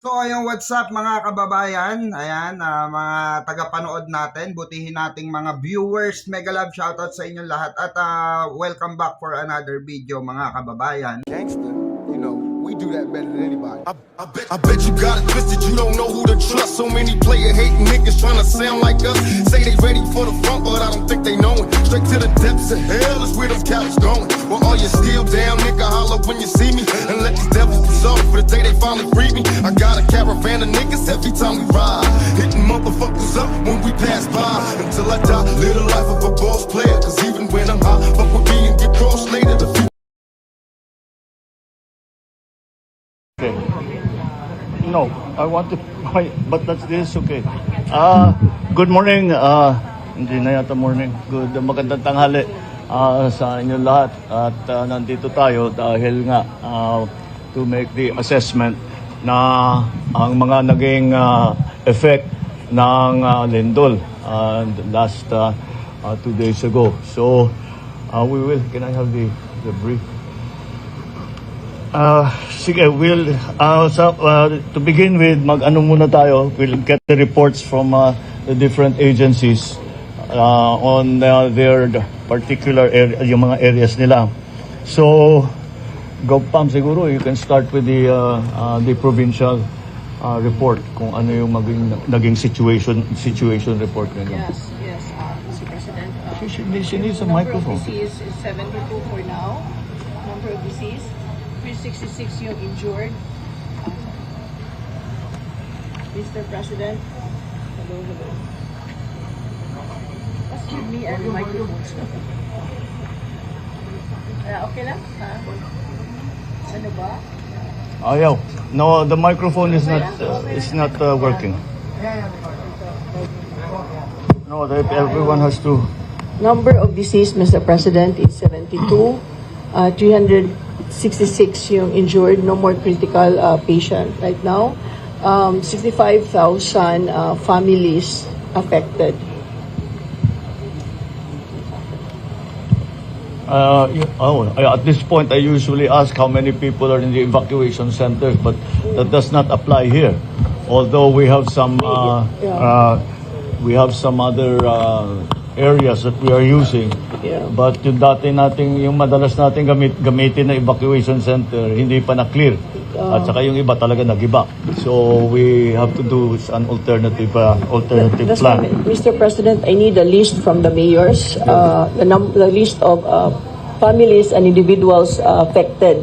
So ayun, what's up mga kababayan? Ayan, mga tagapanood natin, butihin nating mga viewers. Mega love shoutout sa inyong lahat at welcome back for another video mga kababayan. Gangster, you know, we do that better than anybody. I bet you got it twisted, you don't know who to trust. So many player hating niggas trying to sound like us. Say they ready for the front, but I don't think they know it. Straight to the depths of hell is where them cowards going. Well, all you still down, nigga, holler when you see me. And let these devils dissolve for the day they finally free me. I got a caravan of niggas every time we ride. Hitting motherfuckers up when we pass by. Until I die, live the life of a boss player. Cause even when I'm high, fuck with me and get crossed later. The Okay. No, I want to, but that's this, okay. Good morning, hindi na yata morning. Good, magandang tanghali sa inyo lahat. At nandito tayo dahil nga to make the assessment na ang mga naging effect ng lindol last 2 days ago. So, we will, can I have the brief? Sige, to begin with, mag-ano muna tayo, we'll get the reports from the different agencies on their particular area, yung mga areas nila. So, GovPam siguro, you can start with the provincial report, kung ano yung naging situation report nila. Yes, Mr. President. She needs a microphone. Number of deceased is 72 for now. Number of deceased, 366 yung injured. Mr. President, hello. Just give me a microphone. Okay lang? Ha? Ano ba? Ayaw. No, the microphone is not working. No, everyone has to. Number of deceased, Mr. President, is 72. 366 yung injured, no more critical patient right now. 65,000 families affected. At this point, I usually ask how many people are in the evacuation centers, but that does not apply here. Although we have some other areas that we are using. Yeah. But yung yung madalas nating gamitin na evacuation center, hindi pa na-clear. At saka yung iba talaga nag-iba. So we have to do an alternative That's plan. why, Mr. President, I need a list from the mayors, the list of families and individuals affected.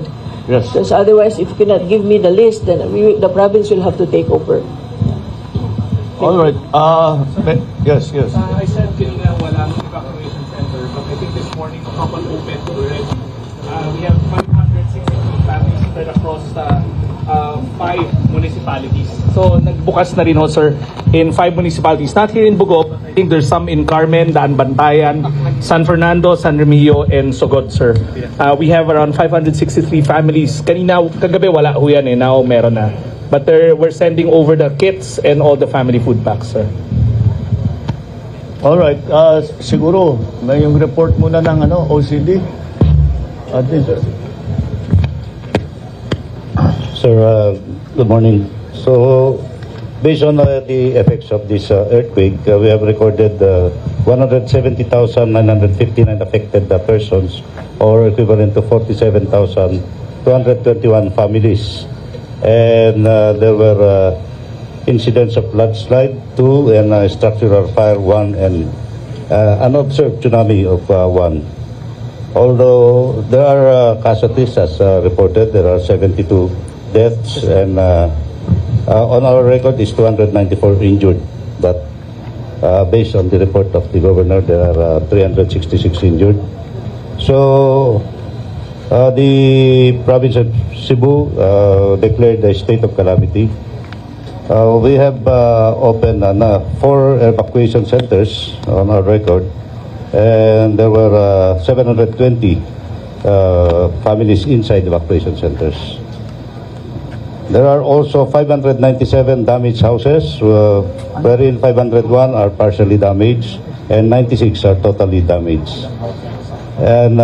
Yes. Because otherwise, if you cannot give me the list, then the province will have to take over. All right. Yes. I said kanina walang evacuation center, but I think this morning a couple opened already. We have 563 families spread across 5 municipalities. So nagbukas na rin ho, sir, in 5 municipalities. Not here in Bugop, I think there's some in Carmen, Daan Bantayan, San Fernando, San Remigio, and Sogod, sir. We have around 563 families. Kagabi wala ho yan eh, now meron na. But we're sending over the kits and all the family food packs, sir. All right. Siguro may yung report muna ng OCD. Sir, good morning. So, based on the effects of this earthquake, we have recorded 170,959 affected persons, or equivalent to 47,221 families. And there were incidents of landslide 2 and structural fire 1 and unobserved tsunami of 1. Although there are casualties as reported, there are 72 deaths and on our record is 294 injured. But based on the report of the governor, there are 366 injured. So the province of Cebu declared a state of calamity. We have opened 4 evacuation centers on our record, and there were 720 families inside evacuation centers. There are also 597 damaged houses, wherein 501 are partially damaged and 96 are totally damaged. And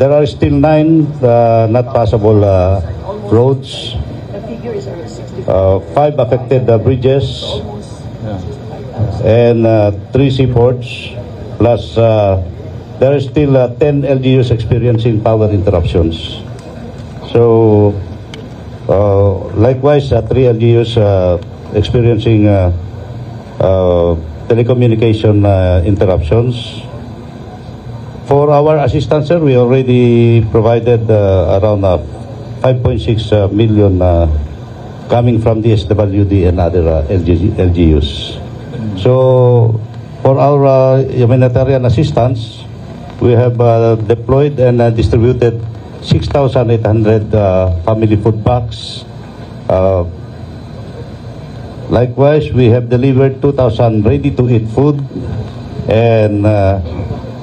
there are still 9 not passable roads. The figure is around 65. 5 affected bridges, and 3 seaports, plus there is still 10 LGUs experiencing power interruptions. So, likewise, 3 LGUs experiencing telecommunication interruptions. For our assistance, sir, we already provided around 5.6 million coming from the SWD and other LGUs. So, for our humanitarian assistance, we have deployed and distributed 6,800 family food packs. Likewise, we have delivered 2,000 ready-to-eat food, and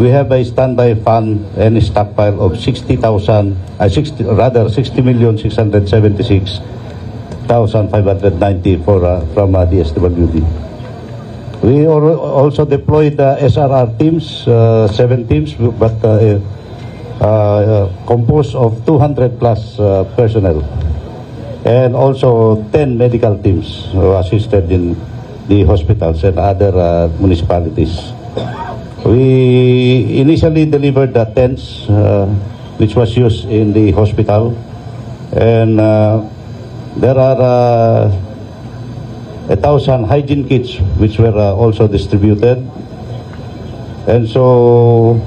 we have a standby fund and a stockpile of 60,676,590 from the SWD. We also deployed SRR teams, 7 teams, but composed of 200 plus personnel, and also 10 medical teams who assisted in the hospitals and other municipalities. We initially delivered the tents, which was used in the hospital, and there are 1,000 hygiene kits which were also distributed, and so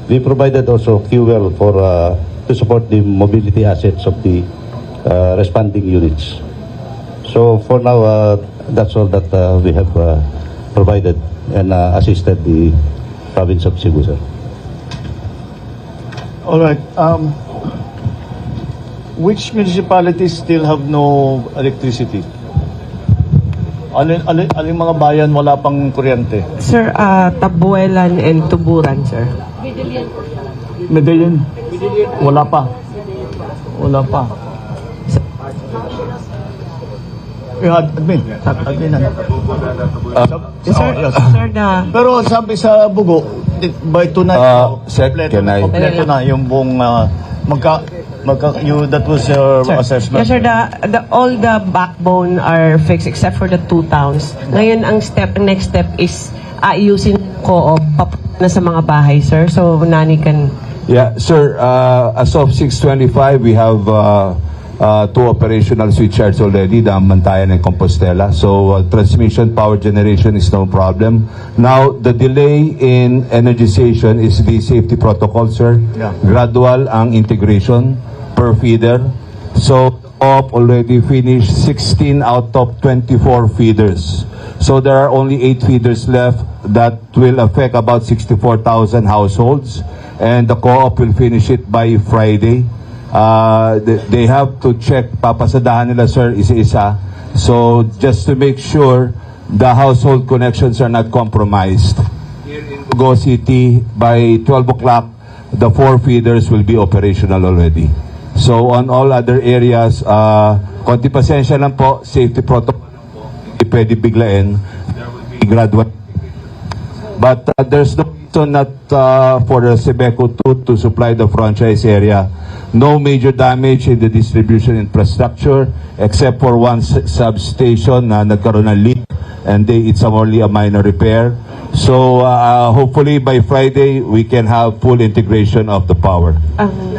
we provided also fuel for to support the mobility assets of the responding units. So for now, that's all that we have provided and assisted the province of Cebu, sir. All right. Which municipalities still have no electricity? Alin mga bayan wala pang kuryente? Sir, Tabuelan and Tuburan, sir. Medellin? Wala pa. Wala pa. Admin. Sir, Yes. sir, Pero sabi sa Bugo, by tonight, Sec, can I- kompleto na yung buong that was your assessment. yes, sir, all the backbone are fixed except for the 2 towns. Ngayon, ang next step is ayusin ko na sa mga bahay, sir. So, Nani can... Yeah, sir, as of 6:25, we have 2 operational switchyards already, the Mantayan and Compostela. So transmission, power generation is no problem. Now, the delay in energization is the safety protocol, sir. Yeah. Gradual ang integration per feeder. So, op already finished 16 out of 24 feeders. So there are only 8 feeders left that will affect about 64,000 households, and the co-op will finish it by Friday. They have to check, papasadahan nila, sir, isa-isa. So just to make sure the household connections are not compromised. Here in Go City, by 12 o'clock, the 4 feeders will be operational already. So on all other areas, konti pasensya lang po, safety protocol lang po, hindi pwede biglain. There will be gradual. But there's no reason not for the Sebeco 2 to supply the franchise area. No major damage in the distribution infrastructure except for one substation na nagkaroon ng leak, and it's only a minor repair. So hopefully by Friday we can have full integration of the power.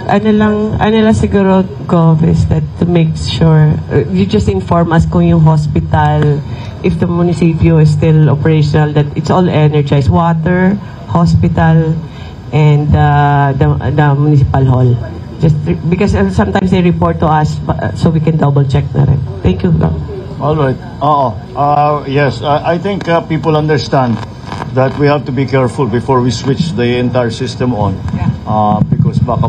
ano lang siguro, Gov, is that to make sure, you just inform us kung yung hospital, if the municipio is still operational, that it's all energized. Water, hospital, and the municipal hall. Just because sometimes they report to us, so we can double check na rin. Thank you, Gov. All right. Yes, I think people understand that we have to be careful before we switch the entire system on. Because baka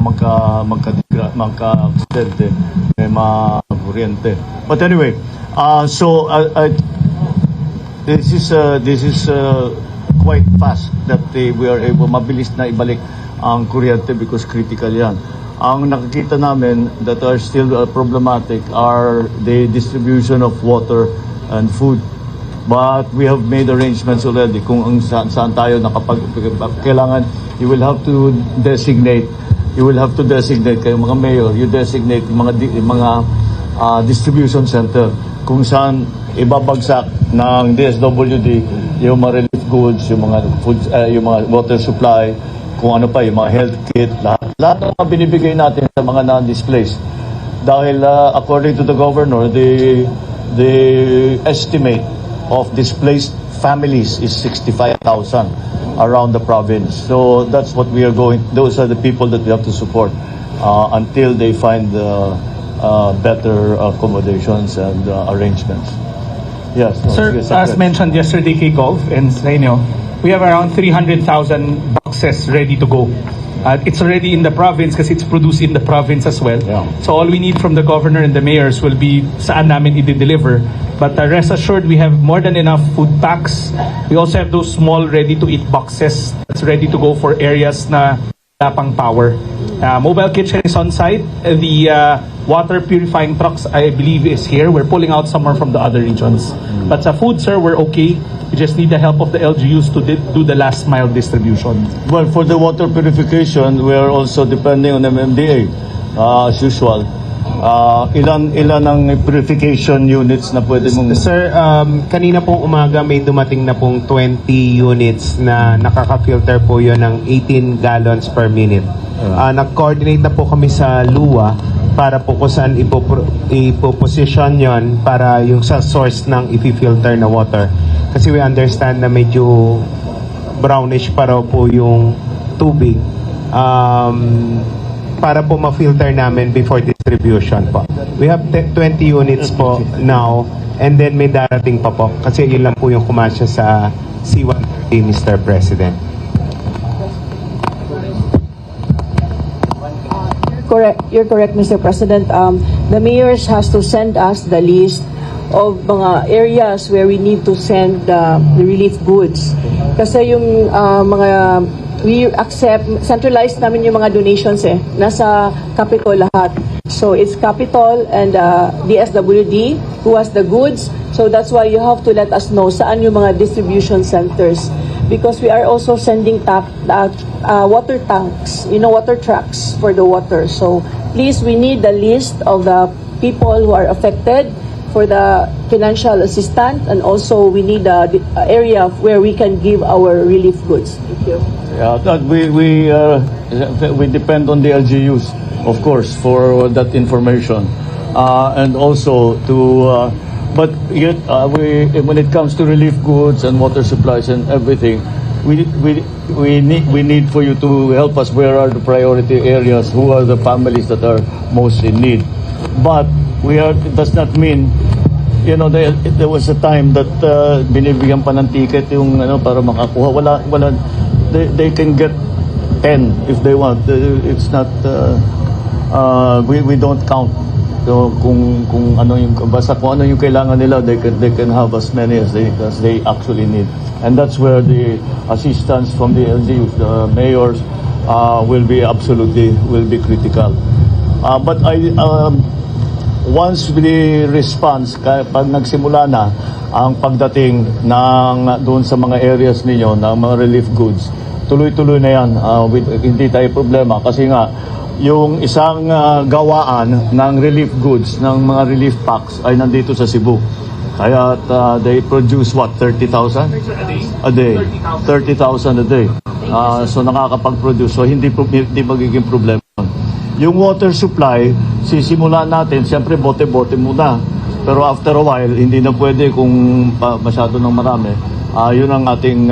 magka-accidente, may kuryente. But anyway, so this is quite fast that we are able, mabilis na ibalik ang kuryente because critical yan. Ang nakikita namin that are still problematic are the distribution of water and food. But we have made arrangements already kung saan tayo kailangan, you will have to designate kayo mga mayor, you designate mga distribution center kung saan ibabagsak ng DSWD yung mga relief goods, yung mga food, yung mga water supply, kung ano pa, yung mga health kit, lahat ng mga binibigay natin sa mga non-displaced. Dahil according to the governor, the estimate of displaced families is 65,000 around the province. So that's what we are going, those are the people that we have to support until they find better accommodations and arrangements. Yes. no, Sir, yes, as yes. mentioned yesterday kay Golf and sa inyo, we have around 300,000 boxes ready to go. It's already in the province kasi it's produced in the province as well. Yeah. So all we need from the governor and the mayors will be saan namin i-deliver. But rest assured, we have more than enough food packs. We also have those small ready-to-eat boxes that's ready to go for areas na wala pang power. Mobile kitchen is on site. The water purifying trucks, I believe, is here. We're pulling out somewhere from the other regions. But sa food, sir, we're okay. We just need the help of the LGUs to do the last mile distribution. Well, for the water purification, we are also depending on MMDA, as usual. Ilan ang purification units na pwede mong... Sir, kanina pong umaga may dumating na pong 20 units na nakaka-filter po yun ng 18 gallons per minute. Nag-coordinate na po kami sa LUA para po kung saan ipoposition yon para yung sa source ng i-filter na water. Kasi we understand na medyo brownish pa raw po yung tubig. Para po ma-filter namin before distribution po. We have 20 units po now and then may darating pa po kasi yun lang po yung kumasya sa C1, Mr. President. Correct. You're correct, Mr. President. The mayors has to send us the list of mga areas where we need to send the relief goods. Kasi yung mga we accept, centralized namin yung mga donations nasa Capitol lahat. So it's Capitol and DSWD who has the goods. So that's why you have to let us know saan yung mga distribution centers. Because we are also sending water tanks, water trucks for the water. So please, we need the list of the people who are affected for the financial assistance, and also we need the area where we can give our relief goods. Thank you. Yeah, that we depend on the LGUs, of course, for that information, and also to. But yet, when it comes to relief goods and water supplies and everything, we need for you to help us. Where are the priority areas? Who are the families that are most in need? But it does not mean, there was a time that binibigyan pa ng ticket yung para makakuha. Wala. They can get 10 if they want. It's not. We don't count. So kung ano yung basta kung ano yung kailangan nila, they can have as many as they actually need. And that's where the assistance from the LGUs, the mayors, will be critical. But once the response, pag nagsimula na ang pagdating ng doon sa mga areas ninyo ng mga relief goods, tuloy-tuloy na yan. Hindi tayo problema kasi nga yung isang gawaan ng relief goods, ng mga relief packs ay nandito sa Cebu. Kaya they produce 30,000? A day. 30,000 a day. So nakakapag-produce. So hindi magiging problema. Yung water supply, sisimula natin, siyempre bote-bote muna. Pero after a while, hindi na pwede kung masyado ng marami. Yun ang ating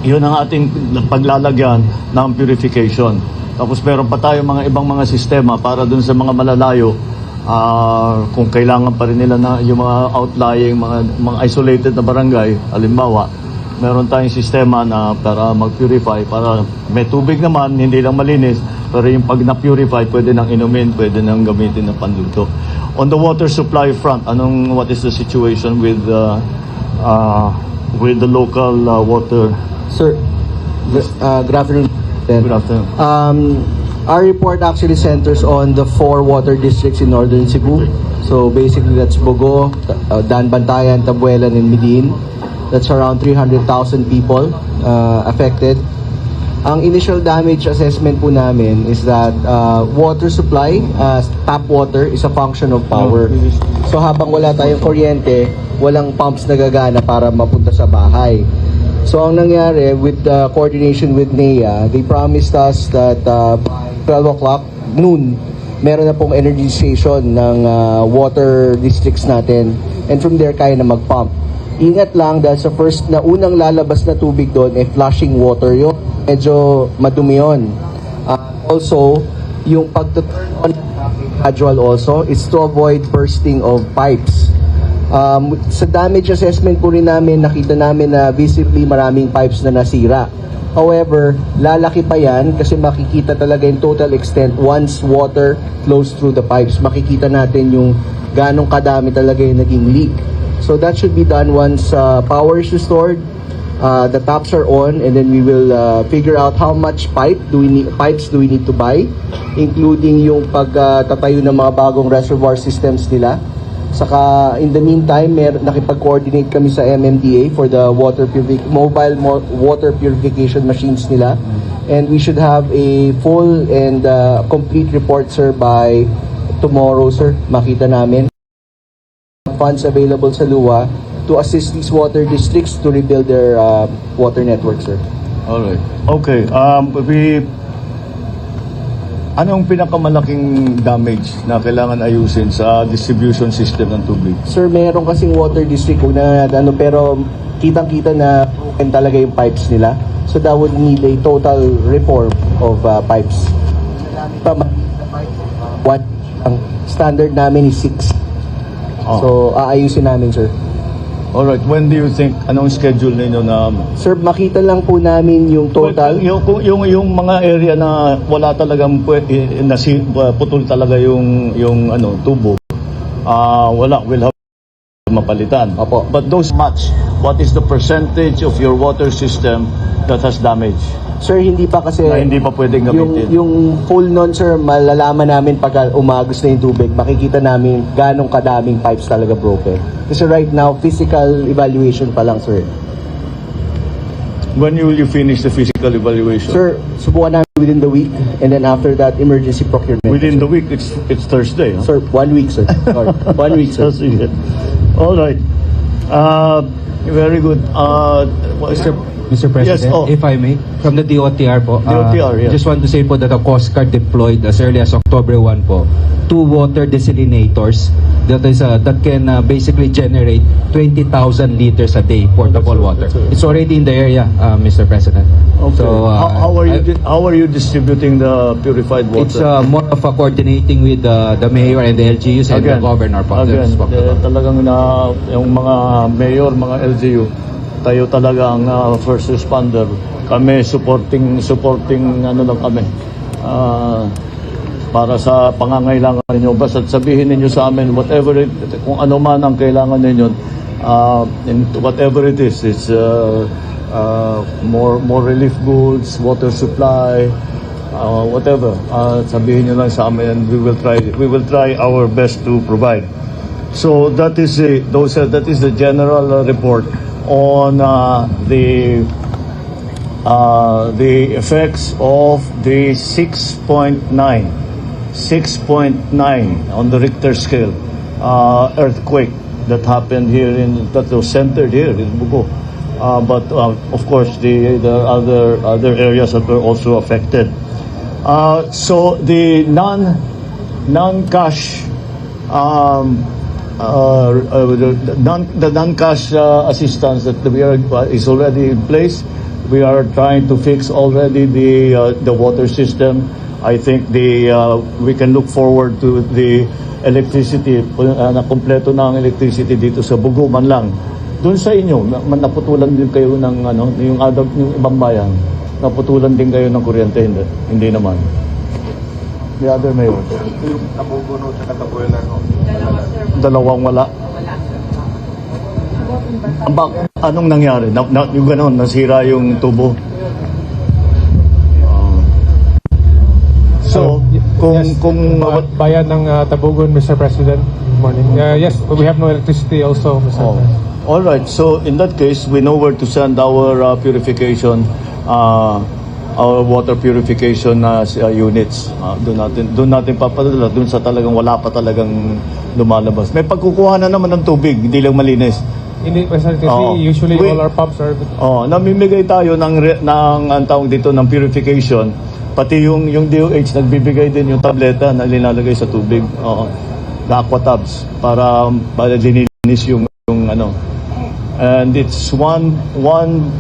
yun ang ating paglalagyan ng purification. Tapos meron pa tayo mga ibang mga sistema para dun sa mga malalayo, kung kailangan pa rin nila na yung mga outlying, mga isolated na barangay, halimbawa, meron tayong sistema na para mag-purify, para may tubig naman, hindi lang malinis, pero yung pag na-purify, pwede nang inumin, pwede nang gamitin ng panluto. On the water supply front, what is the situation with the local water? Sir, good afternoon. Good afternoon. Our report actually centers on the 4 water districts in northern Cebu. So basically that's Bogo, Danbantayan, Tabuelan, and Midin. That's around 300,000 people affected. Ang initial damage assessment po namin is that water supply, tap water is a function of power. So habang wala tayong kuryente, walang pumps na gagana para mapunta sa bahay. So ang nangyari with the coordination with NEA, they promised us that by 12 o'clock noon, meron na pong energy station ng water districts natin, and from there kaya na mag-pump. Ingat lang dahil sa first na unang lalabas na tubig doon ay flushing water yun. Medyo madumi yun. Also, yung pag-turn on gradual also is to avoid bursting of pipes. Sa damage assessment po rin namin, nakita namin na visibly maraming pipes na nasira. However, lalaki pa yan kasi makikita talaga yung total extent once water flows through the pipes. Makikita natin yung ganong kadami talaga yung naging leak. So that should be done once power is restored, the taps are on, and then we will figure out how much pipes do we need to buy, including yung pagtatayo ng mga bagong reservoir systems nila. Saka in the meantime, nakipag-coordinate kami sa MMDA for the mobile water purification machines nila, and we should have a full and complete report, sir, by tomorrow, sir. Makita namin funds available sa LUA to assist these water districts to rebuild their water network, sir. Alright. Okay. Anong pinakamalaking damage na kailangan ayusin sa distribution system ng tubig? Sir, meron kasing water district pero kitang-kita na broken talaga yung pipes nila. So that would need a total reform of pipes. What ang standard namin is 6. So aayusin namin, sir. Alright. When do you think, anong schedule ninyo na? Sir, makita lang po namin yung total. Yung mga area na wala talagang putol talaga yung tubo. We'll have mapalitan. Opo. But those much, what is the percentage of your water system that has damage? Sir, hindi pa kasi Na hindi pa pwedeng gamitin. yung full nun, sir, malalaman namin pag umagos na yung tubig, makikita namin ganong kadaming pipes talaga broken. Kasi right now, physical evaluation pa lang, sir. When will you finish the physical evaluation? Sir, subukan namin within the week, and then after that, emergency procurement. Within the week, it's Thursday. Huh? Sir, 1 week, sir. Sorry. 1 week, sir. Sige. All right. Very good. Mr. President, Yes, if I may, from the DOTR po, DOTR, yes. just want to say po that the Coast Guard deployed as early as October 1 po, 2 water desalinators that can basically generate 20,000 liters a day portable water. It's already in the area, Mr. President. Okay. So, how are you distributing the purified water? it's more of a coordinating with the mayor and the LGUs and the governor po. Again, talagang yung mga mayor, mga LGU, tayo talaga ang first responder. Kami supporting ano lang kami. Para sa pangangailangan ninyo. Basta sabihin ninyo sa amin kung ano man ang kailangan ninyo, whatever it is, it's more relief goods, water supply, whatever. Sabihin niyo lang sa amin, and we will try our best to provide. So that is the general report on the effects of the 6.9 on the Richter scale earthquake that happened here that was centered here in Bugo. But of course the other areas that were also affected. So the non-cash the non-cash assistance that is already in place. We are trying to fix already the water system. I think we can look forward to the electricity na kompleto na ang electricity dito sa Bugo man lang. Doon sa inyo, naputulan din kayo ng yung ibang bayan. Naputulan din kayo ng kuryente, hindi naman. The other mayor. Dalawang wala. Anong nangyari? Yung gano'n, nasira yung tubo. So, kung bayan ng Tabugon, Mr. President. Good morning. Yes, we have no electricity also, Mr. President. All right. So in that case, we know where to send our purification our water purification units. Doon natin papadala doon sa talagang wala pa talagang lumalabas. May pagkukuha na naman ng tubig, hindi lang malinis. Hindi, President, Oo. usually Wait. all our pumps are... Namimigay tayo ng ang tawag dito ng purification. Pati yung DOH nagbibigay din yung tableta na linalagay sa tubig. Na aqua tabs para lininis yung ano. And it's one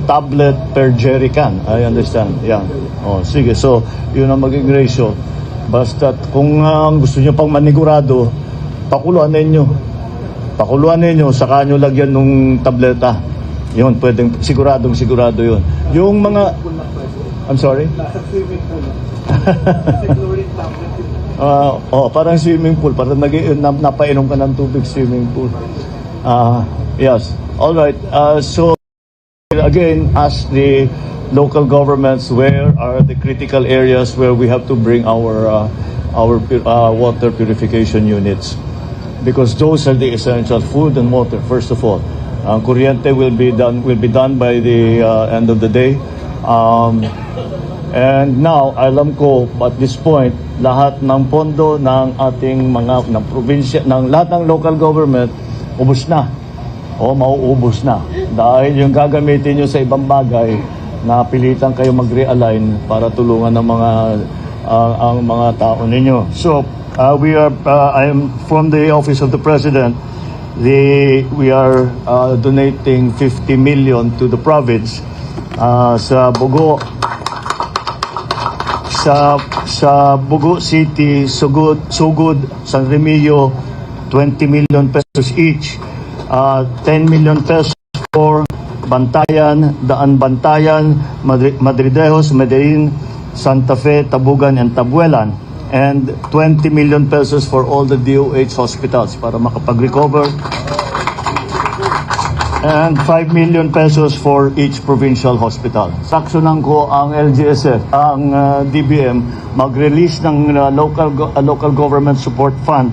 tablet per jerry can. I understand. Yeah. Sige. So, yun ang maging ratio. Basta kung gusto niyo pang manigurado, pakuluan ninyo, saka nyo lagyan nung tableta. Yun, pwedeng sigurado yun. Yung mga... I'm sorry? Parang swimming pool. Parang napainom ka ng tubig, swimming pool. Yes. All right. So again, ask the local governments where are the critical areas where we have to bring our water purification units, because those are the essential food and water. First of all, kuryente will be done by the end of the day. And now, alam ko at this point, lahat ng pondo ng ating ng probinsya, ng lahat ng local government, ubos na. Mauubos na. Dahil yung gagamitin nyo sa ibang bagay, napilitan kayo mag-realign para tulungan ng ang mga tao ninyo. So, I am from the Office of the President. We are donating 50 million to the province sa Bogo, sa Bogo City, Sugod, San Remilio, 20 million pesos each. 10 million pesos for Bantayan, Daan Bantayan, Madridejos, Medellin, Santa Fe, Tabugan, and Tabuelan. And 20 million pesos for all the DOH hospitals para makapag-recover. And 5 million pesos for each provincial hospital. Saksyonan ko ang LGSF, ang DBM, mag-release ng local government support fund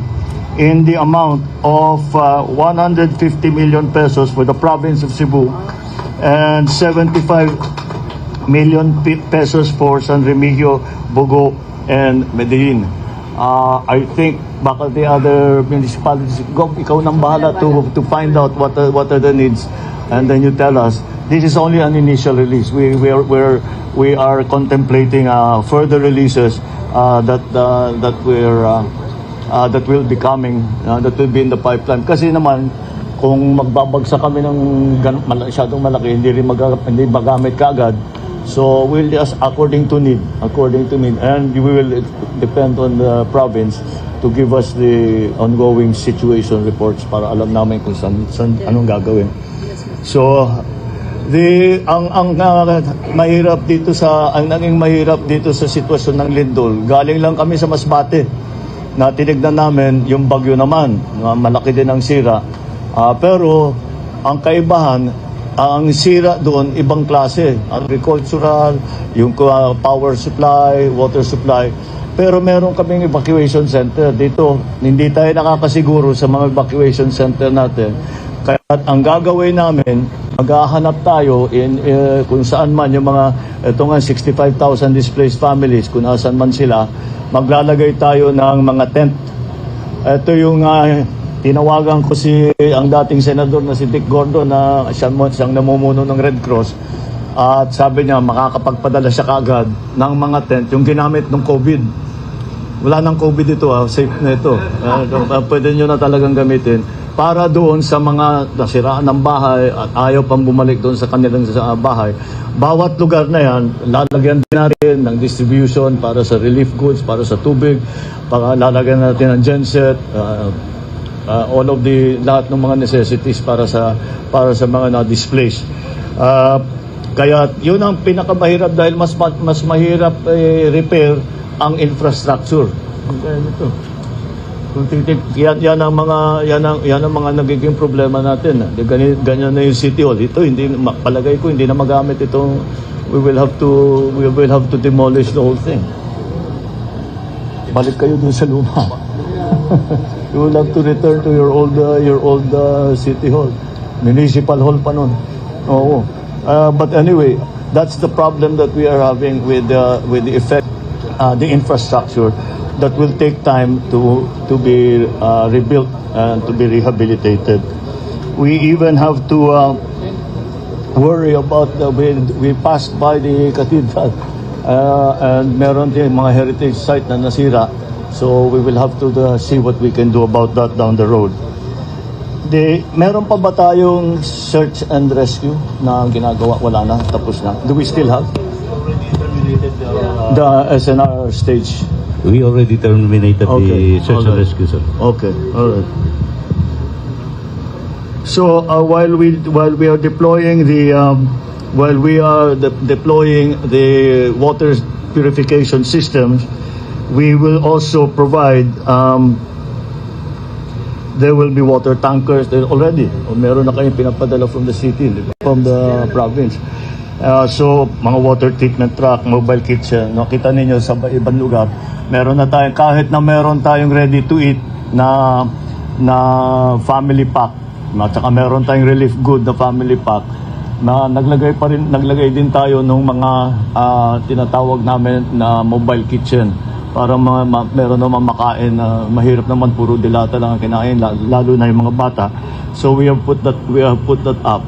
in the amount of 150 million pesos for the province of Cebu and 75 million pesos for San Remigio, Bogo, and Medellin. I think baka the other municipalities, ikaw nang bahala to find out what are the needs, and then you tell us. This is only an initial release. We are contemplating further releases that will be coming, that will be in the pipeline. Kasi naman, kung magbabagsak kami ng masyadong malaki, hindi magamit kaagad. So we'll just according to need, and we will depend on the province to give us the ongoing situation reports para alam namin kung anong gagawin. So ang mahirap dito ang naging mahirap dito sa sitwasyon ng lindol, galing lang kami sa Masbate. Tinignan namin yung bagyo naman, malaki din ang sira. Pero ang kaibahan, ang sira doon ibang klase, agricultural, yung power supply, water supply. Pero meron kaming evacuation center dito. Hindi tayo nakakasiguro sa mga evacuation center natin. Kaya ang gagawin namin, maghahanap tayo kung saan man yung mga 65,000 displaced families, kung saan man sila, maglalagay tayo ng mga tent. Ito yung tinawagan ko ang dating senador na si Dick Gordon, na siyang namumuno ng Red Cross, at sabi niya makakapagpadala siya kaagad ng mga tent, yung ginamit ng COVID. Wala nang COVID ito, safe na ito. Pwede nyo na talagang gamitin para doon sa mga nasiraan ng bahay at ayaw pang bumalik doon sa kanilang bahay. Bawat lugar na yan, lalagyan din natin ng distribution para sa relief goods, para sa tubig, lalagyan natin ng genset, all of lahat ng mga necessities para sa mga na-displaced. Kaya yun ang pinakamahirap, dahil mas mahirap repair ang infrastructure. Ito. Yan ang mga nagiging problema natin. Ganyan na yung City Hall. Ito palagay ko hindi na magamit itong. We will have to demolish the whole thing. Balik kayo dun sa luma. You will have to return to your old City Hall. Municipal Hall pa nun. Oo. But anyway, That's the problem that we are having with the effect, the infrastructure that will take time to be rebuilt and to be rehabilitated. We even have to worry about we passed by the cathedral and meron din mga heritage site na nasira. So we will have to see what we can do about that down the road. Meron pa ba tayong search and rescue na ginagawa? Wala na, tapos na. Do we still have? The SNR stage. We already terminated Okay, the search and alright. rescue, sir. Okay, all right. So while we are deploying deploying the water purification systems, we will also provide there will be water tankers there already. O meron na kayong pinapadala from the city, di ba? From the province. So mga water treatment truck, mobile kitchen, nakita ninyo sa ibang lugar, meron na tayong, kahit na meron tayong ready to eat na family pack, at saka meron tayong relief good na family pack, na naglagay din tayo ng mga tinatawag namin na mobile kitchen para meron naman makain na mahirap naman puro dilata lang ang kinain, lalo na yung mga bata. So we have put that up.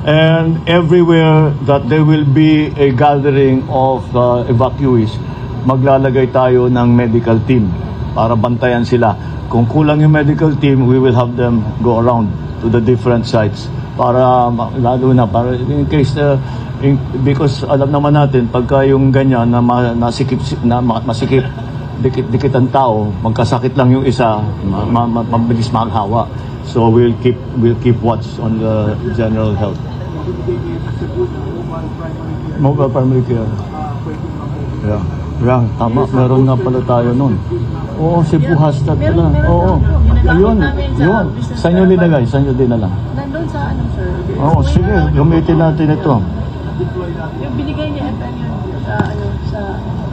And everywhere that there will be a gathering of evacuees, maglalagay tayo ng medical team para bantayan sila. Kung kulang yung medical team, we will have them go around to the different sites para lalo na para in case because alam naman natin pagka yung ganyan na masikip dikit ang tao, magkasakit lang yung isa, mabilis maghawa. So we'll keep watch on the general health. Mobile primary care. Yeah, tama. Meron nga pala tayo nun. Oo, Cebu hashtag pala. Oo. Ayun, yun. Saan nyo linagay? Saan nyo dinala? Nandun sa ano, sir? Oo, sige. Gamitin natin ito. Yung binigay niya sa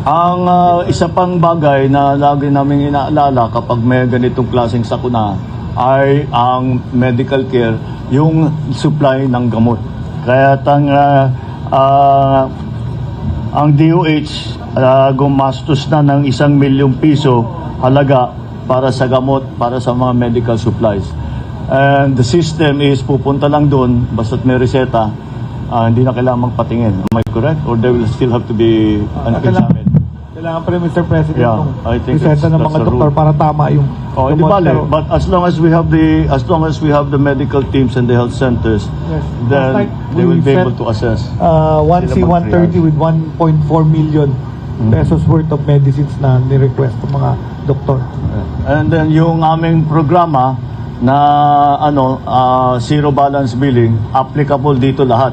Ang isa pang bagay na lagi namin inaalala kapag may ganitong klaseng sakuna ay ang medical care, yung supply ng gamot. Kaya ang DOH gumastos na ng 1 milyong piso halaga para sa gamot, para sa mga medical supplies. And the system is pupunta lang doon, basta't may reseta, hindi na kailangan magpatingin. Am I correct? Or they will still have to be examined? Kailangan pa rin, Mr. President, Yeah, I think presenta ng that's mga the doktor rule. para tama yung Oh, hindi gamot. bale. Pero- But as long as we have the medical teams and the health centers, Yes. then Last night, they will we be sent, able to assess. One Sila C-130 with 1.4 million pesos worth of medicines na ni-request ng mga doktor. And then yung aming programa na zero balance billing, applicable dito lahat.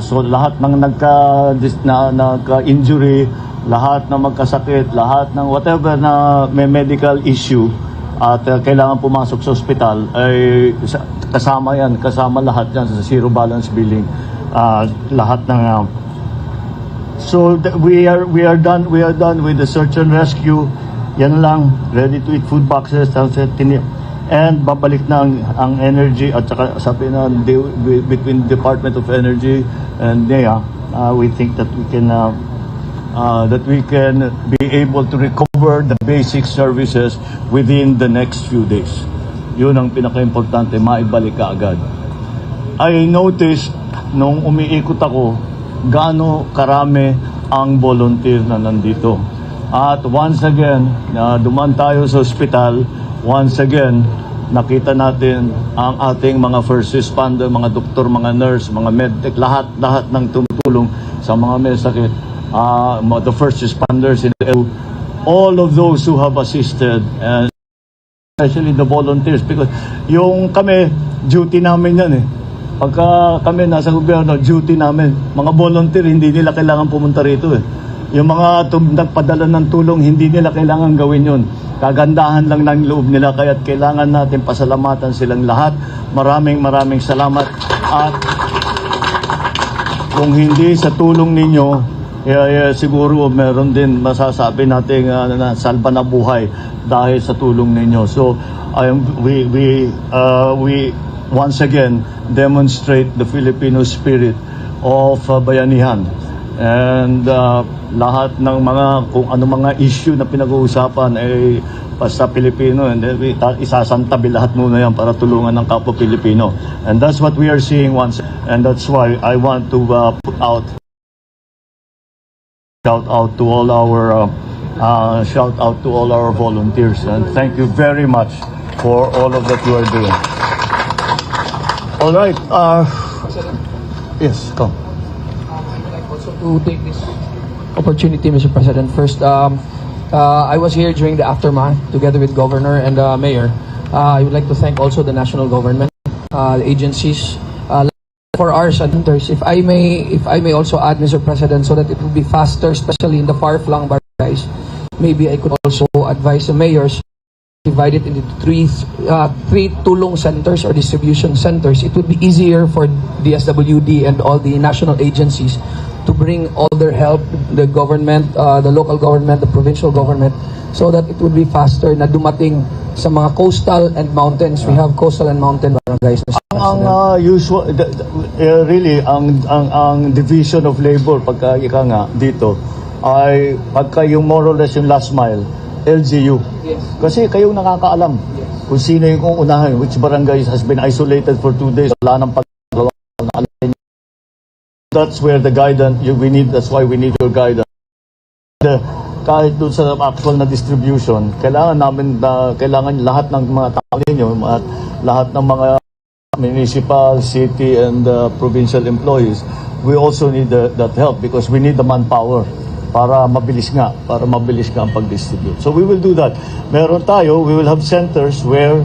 So lahat ng nagka-injury, lahat na magkasakit, lahat ng whatever na may medical issue at kailangan pumasok sa ospital ay kasama lahat yan sa zero balance billing. Lahat ng we are done with the search and rescue. Yan lang, ready to eat food boxes and babalik na ang energy at saka sabi na between Department of Energy and NEA, we think that we can be able to recover the basic services within the next few days. Yun ang pinaka-importante, maibalik ka agad. I noticed nung umiikot ako gaano karami ang volunteer na nandito. At once again, duman tayo sa ospital, once again, nakita natin ang ating mga first responder, mga doktor, mga nurse, mga medtech, lahat ng tumutulong sa mga may sakit. The first responders in the all of those who have assisted, and especially the volunteers, because yung kami, duty namin yan eh. Pagka kami nasa gobyerno, duty namin. Mga volunteer, hindi nila kailangan pumunta rito eh. Yung mga nagpadala ng tulong, hindi nila kailangan gawin yun. Kagandahan lang ng loob nila, kaya kailangan natin pasalamatan silang lahat. Maraming salamat. At kung hindi sa tulong ninyo, siguro meron din masasabi natin na salba na buhay dahil sa tulong ninyo. So, we once again demonstrate the Filipino spirit of Bayanihan. And lahat ng kung ano mga issue na pinag-uusapan ay basta Pilipino, and then isasantabi lahat muna yan para tulungan ng kapwa Pilipino. And that's what we are seeing once, and that's why I want to shout out to all our volunteers, and thank you very much for all of that you are doing. All right, yes, come. To take this opportunity, Mr. President. First, I was here during the aftermath together with Governor and Mayor. I would like to thank also the national government, the agencies, for our centers. If I may also add, Mr. President, so that it will be faster, especially in the far-flung barangays. Maybe I could also advise the mayors divide it into three tulong centers or distribution centers. It would be easier for DSWD and all the national agencies to bring all their help, the government, the local government, the provincial government, so that it would be faster na dumating sa mga coastal and mountains. We have coastal and mountain barangays, Mr. President. Really, ang division of labor pagka ika nga dito ay pagka yung more or less yung last mile, LGU. Yes. Kasi kayong nakakaalam kung sino yung unahin, which barangay has been isolated for 2 days, wala nang paggawa. That's where the guidance that's why we need your guidance. Kahit doon sa actual na distribution, kailangan lahat ng mga tao ninyo at lahat ng mga municipal, city and provincial employees, we also need that help because we need the manpower para mabilis nga ang pag-distribute. So we will do that. Meron tayo, we will have centers where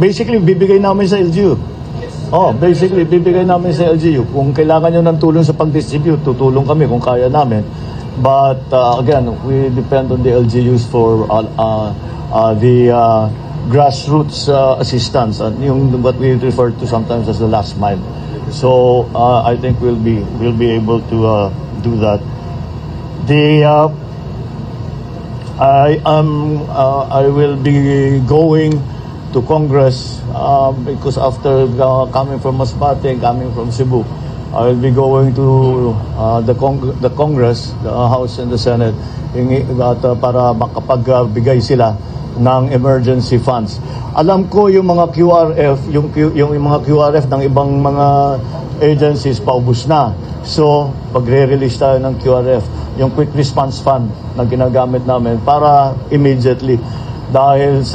basically bibigay namin sa LGU. Basically bibigay namin sa LGU. Kung kailangan nyo ng tulong sa pag-distribute, tutulong kami kung kaya namin. But again, we depend on the LGUs for the grassroots assistance, and yung what we refer to sometimes as the last mile. So I think we'll be able to do that. I will be going to Congress because after coming from Masbate, coming from Cebu, I will be going to the Congress, the House and the Senate, para makapagbigay sila ng emergency funds. Alam ko yung mga QRF, yung mga QRF ng ibang mga agencies paubos na. So, pagre-release tayo ng QRF, yung Quick Response Fund na ginagamit namin para immediately. Dahil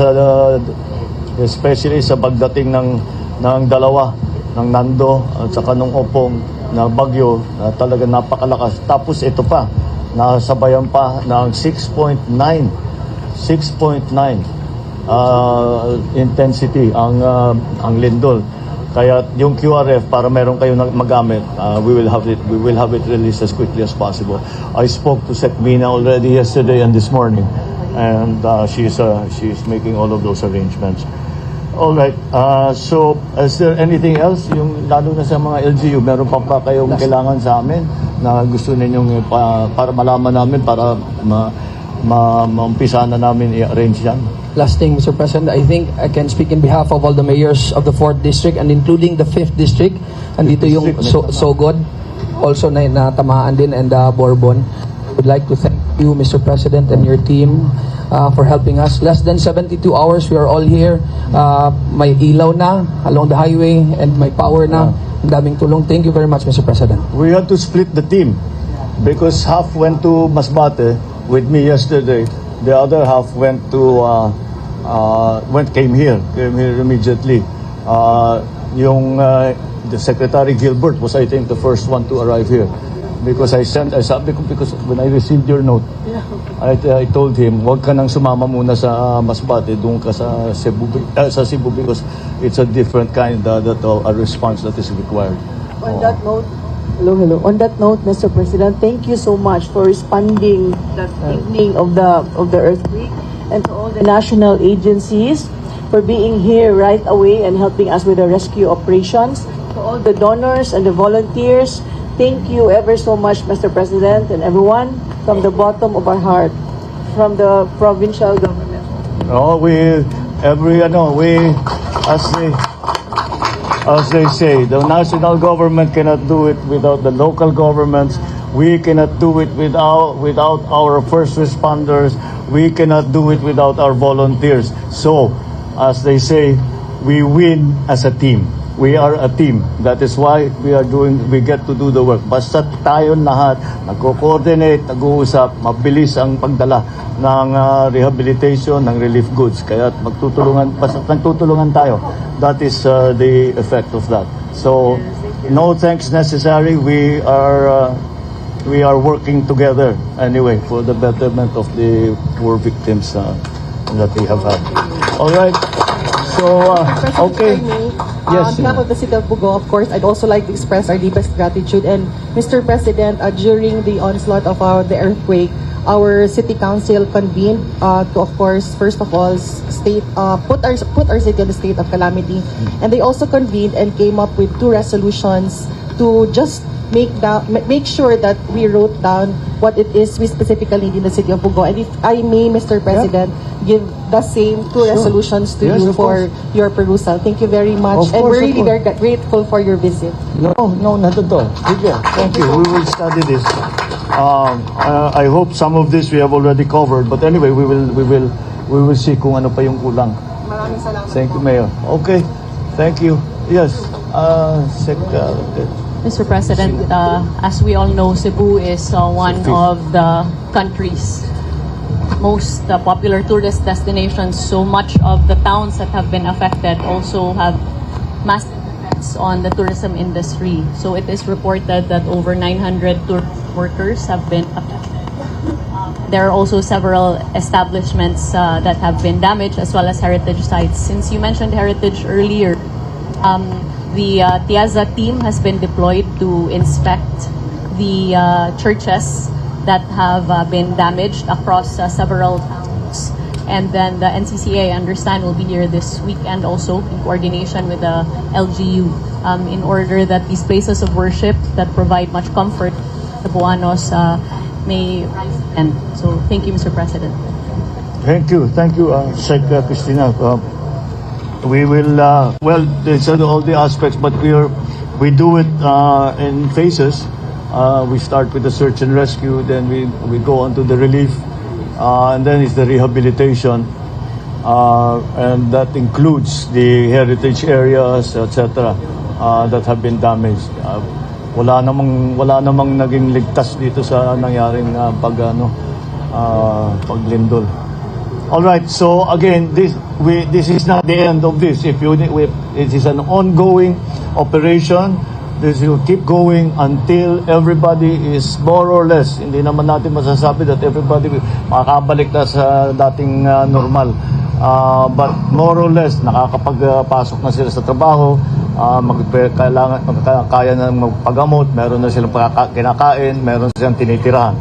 especially sa pagdating ng dalawa, ng Nando at saka nung Opong na bagyo na talaga napakalakas. Tapos ito pa, nasabayan pa ng 6.9 intensity ang lindol. Kaya yung QRF para meron kayo magamit, we will have it released as quickly as possible. I spoke to Sec Mina already yesterday and this morning, and she's making all of those arrangements. All right. So, is there anything else? Yung lalo na sa mga LGU, meron pa kayong kailangan sa amin na gusto ninyong para malaman namin para maumpisa na namin i-arrange yan? Last thing, Mr. President, I think I can speak in behalf of all the mayors of the 4th District and including the 5th District. Andito yung Sogod, also na natamaan din, and Bourbon. I would like to thank you, Mr. President, and your team for helping us. Less than 72 hours, we are all here. May ilaw na along the highway and may power na. Ang daming tulong. Thank you very much, Mr. President. We had to split the team because half went to Masbate with me yesterday. The other half came here immediately. The Secretary Gilbert was, I think, the first one to arrive here. Because because when I received your note, I told him, wag ka nang sumama muna sa Masbate, doon ka sa Cebu because it's a different kind of response that is required. On that note, hello. On that note, Mr. President, thank you so much for responding that evening of the earthquake, and to all the national agencies for being here right away and helping us with the rescue operations. To all the donors and the volunteers, thank you ever so much, Mr. President, and everyone from the bottom of our heart, from the provincial government. as they say, the national government cannot do it without the local governments. We cannot do it without our first responders. We cannot do it without our volunteers. So, as they say, we win as a team. We are a team. That is why we get to do the work. Basta tayo lahat nagko-coordinate, nag-uusap, mabilis ang pagdala ng rehabilitation, ng relief goods. Kaya basta nagtutulungan tayo. That is the effect of that. So, no thanks necessary. We are working together anyway for the betterment of the poor victims that we have had. All right. So, okay. On Yes. behalf of the City of Bugo, of course, I'd also like to express our deepest gratitude. And Mr. President, during the onslaught of the earthquake, our City Council convened to, of course, first of all, put our city in the state of calamity. And they also convened and came up with 2 resolutions to just make sure that we wrote down what it is we specifically need in the City of Bugo. And if I may, Mr. President, give the same 2 resolutions to you for your perusal. Thank you very much. Of And course, we're of really course. very grateful for your visit. No, not at all. Sige, thank you. We will study this. I hope some of this we have already covered. But anyway, we will see kung ano pa yung kulang. Maraming salamat. Thank you, Mayor. Okay. Thank you. Yes. Mr. President, as we all know, Cebu is one of the country's most popular tourist destinations. So much of the towns that have been affected also have massive effects on the tourism industry. So it is reported that over 900 tourist workers have been affected. There are also several establishments that have been damaged, as well as heritage sites. Since you mentioned heritage earlier, the Tiaza team has been deployed to inspect the churches that have been damaged across several towns. And then the NCCA, I understand, will be here this weekend also in coordination with the LGU in order that these places of worship that provide much comfort to Cebuanos may rise again. So thank you, Mr. President. Thank you, Sec. Christina. We will there's all the aspects, but we do it in phases. We start with the search and rescue, then we go on to the relief, and then it's the rehabilitation, and that includes the heritage areas, etc., that have been damaged. Wala namang naging ligtas dito sa nangyaring paglindol. All right. So again, this is not the end of this. It is an ongoing operation. This will keep going until everybody is more or less. Hindi naman natin masasabi that everybody makakabalik na sa dating normal. But more or less nakakapagpasok na sila sa trabaho. Kaya na magpagamot. Meron na silang kinakain. Meron silang tinitirahan.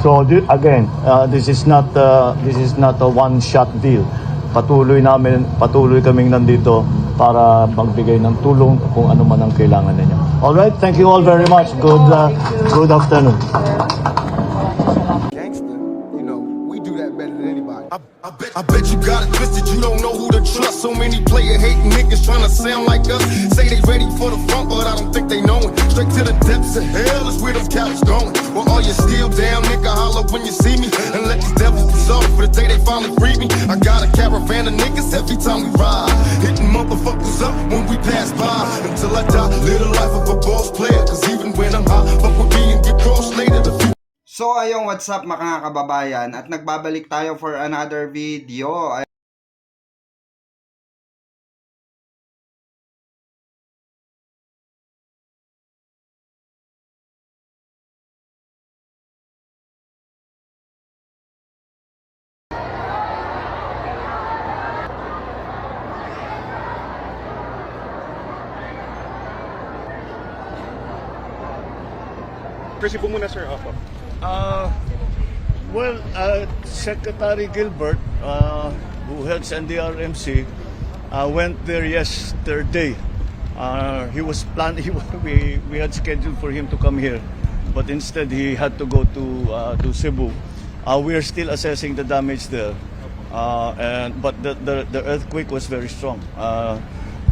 So again, this is not a one-shot deal. Patuloy kaming nandito para magbigay ng tulong kung ano man ang kailangan ninyo. All right, thank you all very much. Good afternoon. Gangster, we do that better than anybody. I bet you got it twisted, you don't know who to trust. So many player hating niggas trying to sound like us. Say they ready for the front, but I don't think they know it. Straight to the depths of hell is where them cowards going. Well, all you still down, nigga, holler when you see me. And let these devils be sorry for the day they finally free me. I got a caravan of niggas every time we ride. Hitting motherfuckers up when we pass by. Until I die, live the life of a boss player. Cause even when I'm high, fuck with me and get crossed later. So ayong what's up mga kababayan, at nagbabalik tayo for another video. Cebu muna, sir. Opo. Secretary Gilbert, who heads NDRMC, went there yesterday. He was planned. We had scheduled for him to come here, but instead he had to go to Cebu. We are still assessing the damage there, but the earthquake was very strong.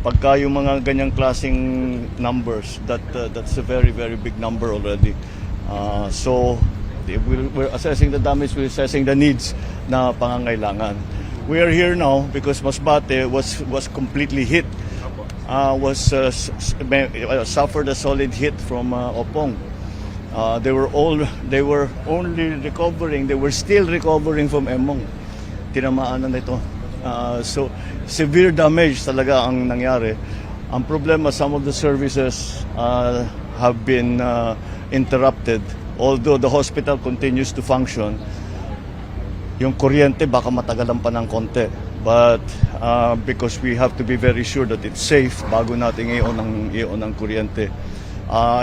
Pagka yung mga ganyang klaseng numbers, that's a very, very big number already. So, we're assessing the damage, we're assessing the needs na pangangailangan. We are here now because Masbate was completely hit. Suffered a solid hit from Opong. They were only recovering. They were still recovering from Emong. Tinamaan na nito. So severe damage talaga ang nangyari. Ang problema, some of the services have been interrupted. Although the hospital continues to function, yung kuryente baka matagalan pa ng konti. But because we have to be very sure that it's safe bago natin i-on ang kuryente.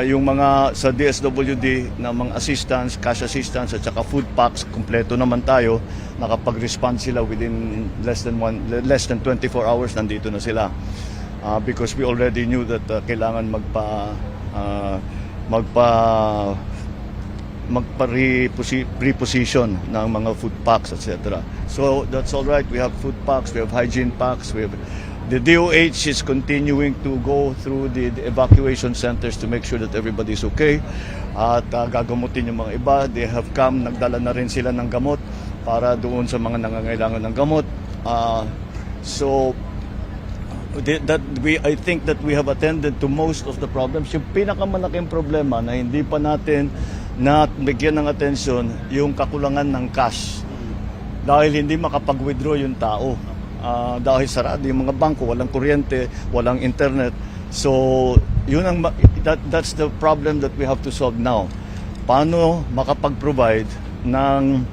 Yung mga sa DSWD na mga assistance, cash assistance at saka food packs, kumpleto naman tayo. Nakapag-respond sila within less than 24 hours, nandito na sila. Because we already knew that kailangan reposition ng mga food packs, etc. So that's all right. We have food packs, we have hygiene packs, the DOH is continuing to go through the evacuation centers to make sure that everybody's okay. At gagamutin yung mga iba. They have come, nagdala na rin sila ng gamot para doon sa mga nangangailangan ng gamot. I think that we have attended to most of the problems. Yung pinakamalaking problema na hindi pa natin bigyan ng atensyon, yung kakulangan ng cash. Dahil hindi makapag-withdraw yung tao. Dahil sarado yung mga bangko, walang kuryente, walang internet. So, that's the problem that we have to solve now. Paano makapag-provide ng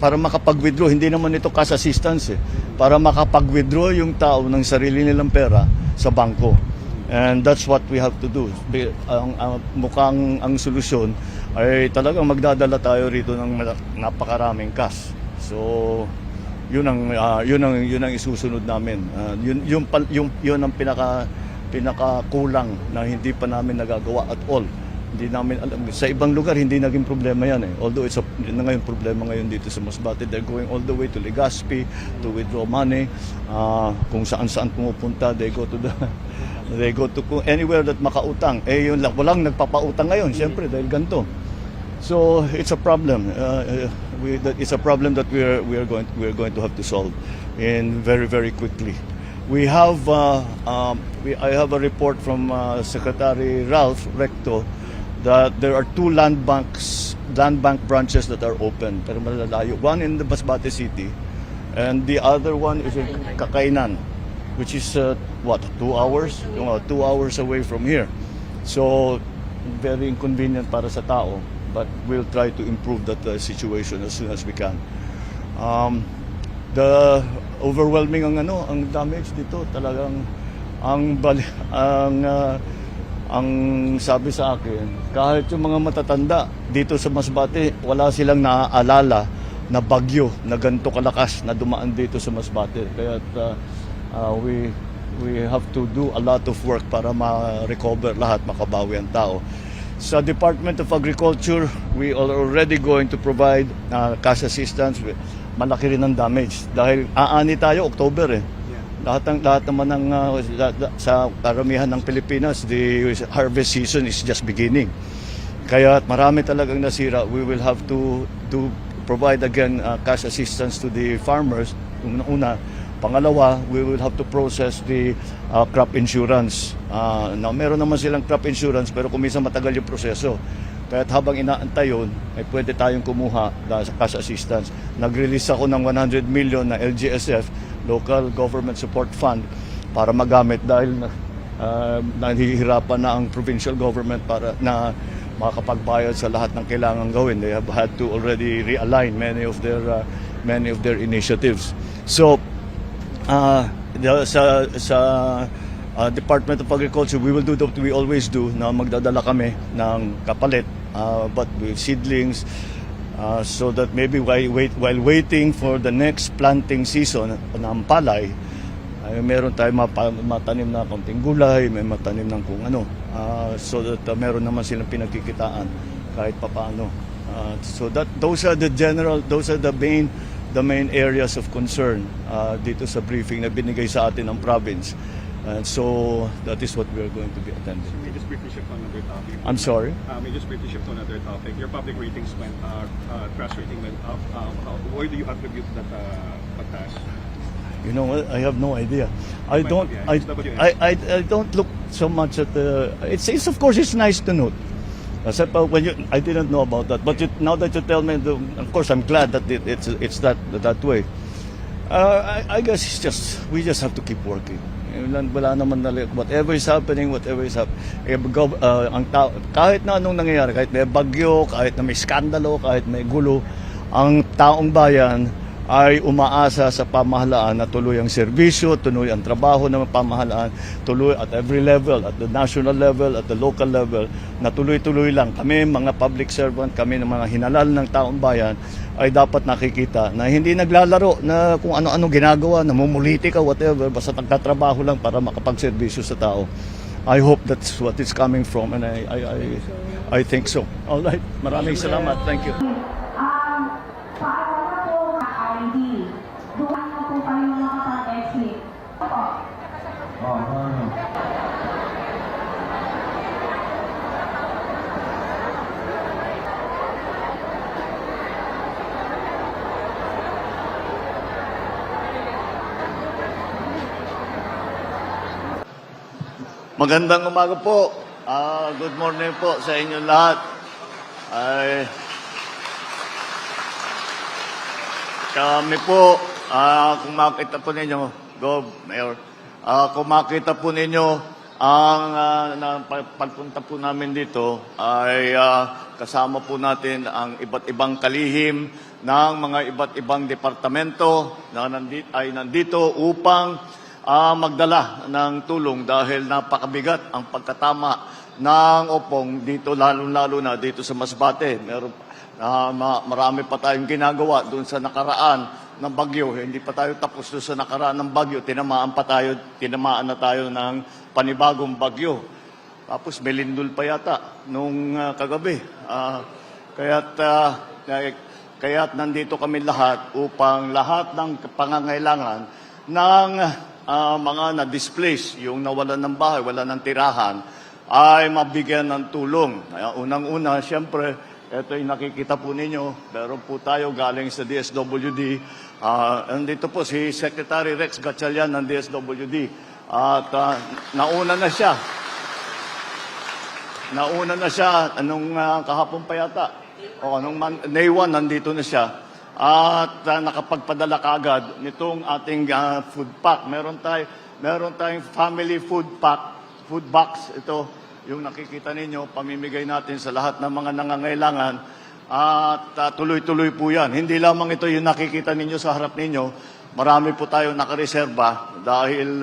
para makapag-withdraw, hindi naman ito cash assistance para makapag-withdraw yung tao ng sarili nilang pera sa bangko. And that's what we have to do. Mukhang ang solusyon ay talagang magdadala tayo rito ng napakaraming cash. So, yun ang isusunod namin. Yun ang pinakakulang na hindi pa namin nagagawa at all. Hindi namin alam. Sa ibang lugar hindi naging problema yan Although it's ngayon problema ngayon dito sa Masbate. They're going all the way to Legazpi to withdraw money. Kung saan pumupunta, they go to anywhere that makautang. Yun lang, walang nagpapautang ngayon, siyempre dahil ganito. So it's a problem. It's a problem that we are going to have to solve in very, very quickly. We have I have a report from Secretary Ralph Recto that there are 2 land bank branches that are open. Pero malalayo. One in the Masbate City, and the other one is in Kakainan, which is 2 hours? 2 hours away from here. So very inconvenient para sa tao. But we'll try to improve that situation as soon as we can. The overwhelming ang damage dito talagang ang sabi sa akin, kahit yung mga matatanda dito sa Masbate, wala silang naaalala na bagyo na ganito kalakas na dumaan dito sa Masbate. Kaya we have to do a lot of work para ma-recover lahat, makabawi ang tao. Sa Department of Agriculture, we are already going to provide cash assistance. Malaki rin ang damage dahil aani tayo October Lahat naman ng sa karamihan ng Pilipinas, the harvest season is just beginning. Kaya marami talagang nasira. We will have to provide again cash assistance to the farmers. Una. Pangalawa, we will have to process the crop insurance. Now, meron naman silang crop insurance pero kuminsan matagal yung proseso. Kaya habang inaantay yun, ay pwede tayong kumuha sa cash assistance. Nag-release ako ng 100 million na LGSF, Local Government Support Fund, para magamit dahil nahihirapan na ang provincial government para na makakapagbayad sa lahat ng kailangan gawin. They have had to already realign many of their initiatives. So, sa Department of Agriculture, we will do what we always do, na magdadala kami ng kapalit, but with seedlings, so that maybe while waiting for the next planting season ng palay, ay meron tayo matanim na konting gulay, may matanim ng kung ano, so that meron naman silang pinagkikitaan kahit papaano. So those are the main the main areas of concern dito sa briefing na binigay sa atin ng province. And so that is what we are going to be attending. May just briefly shift on another topic. I'm sorry? May just briefly shift on another topic. Your public ratings went, trust rating went up. Where do you attribute that pagtaas? You know what? I have no idea. I Why don't. not? I don't look so much at the. It's of course it's nice to note. Except I didn't know about that. But now that you tell me, of course I'm glad that it's that way. I guess we just have to keep working. Wala naman whatever is happening, kahit na anong nangyayari, kahit may bagyo, kahit na may skandalo, kahit may gulo, ang taong bayan ay umaasa sa pamahalaan na tuloy ang serbisyo, tuloy ang trabaho ng pamahalaan, tuloy at every level, at the national level, at the local level, na tuloy-tuloy lang. Kami, mga public servant, kami ng mga hinalal ng taong bayan, ay dapat nakikita na hindi naglalaro na kung ano-ano ginagawa, namumuliti ka, whatever, basta nagtatrabaho lang para makapagserbisyo sa tao. I hope that's what it's coming from, and I think so. All right, maraming salamat. Thank you. Magandang umaga po. Good morning po sa inyo lahat. Kami po, kung makita po ninyo, Mayor, kung makita po ninyo, ang pagpunta po namin dito ay kasama po natin ang iba't ibang kalihim ng mga iba't ibang departamento na nandito upang magdala ng tulong dahil napakabigat ang pagkatama ng opong dito, lalo-lalo na dito sa Masbate. Marami pa tayong ginagawa doon sa nakaraan ng bagyo. Hindi pa tayo tapos doon sa nakaraan ng bagyo. Tinamaan na tayo ng panibagong bagyo. Tapos may lindol pa yata nung kagabi. Kaya't nandito kami lahat upang lahat ng pangangailangan ng mga na-displace, yung nawalan ng bahay, wala ng tirahan, ay mabigyan ng tulong. Unang-una, siyempre, ito yung nakikita po ninyo, meron po tayo galing sa DSWD. Nandito po si Secretary Rex Gatchalian ng DSWD. At nauna na siya. Anong kahapon pa yata. Day 1, nandito na siya. At nakapagpadala kaagad nitong ating food pack. Meron tayong family food box. Ito, yung nakikita ninyo, pamimigay natin sa lahat ng mga nangangailangan. At tuloy-tuloy po yan. Hindi lamang ito yung nakikita ninyo sa harap ninyo. Marami po tayo nakareserba dahil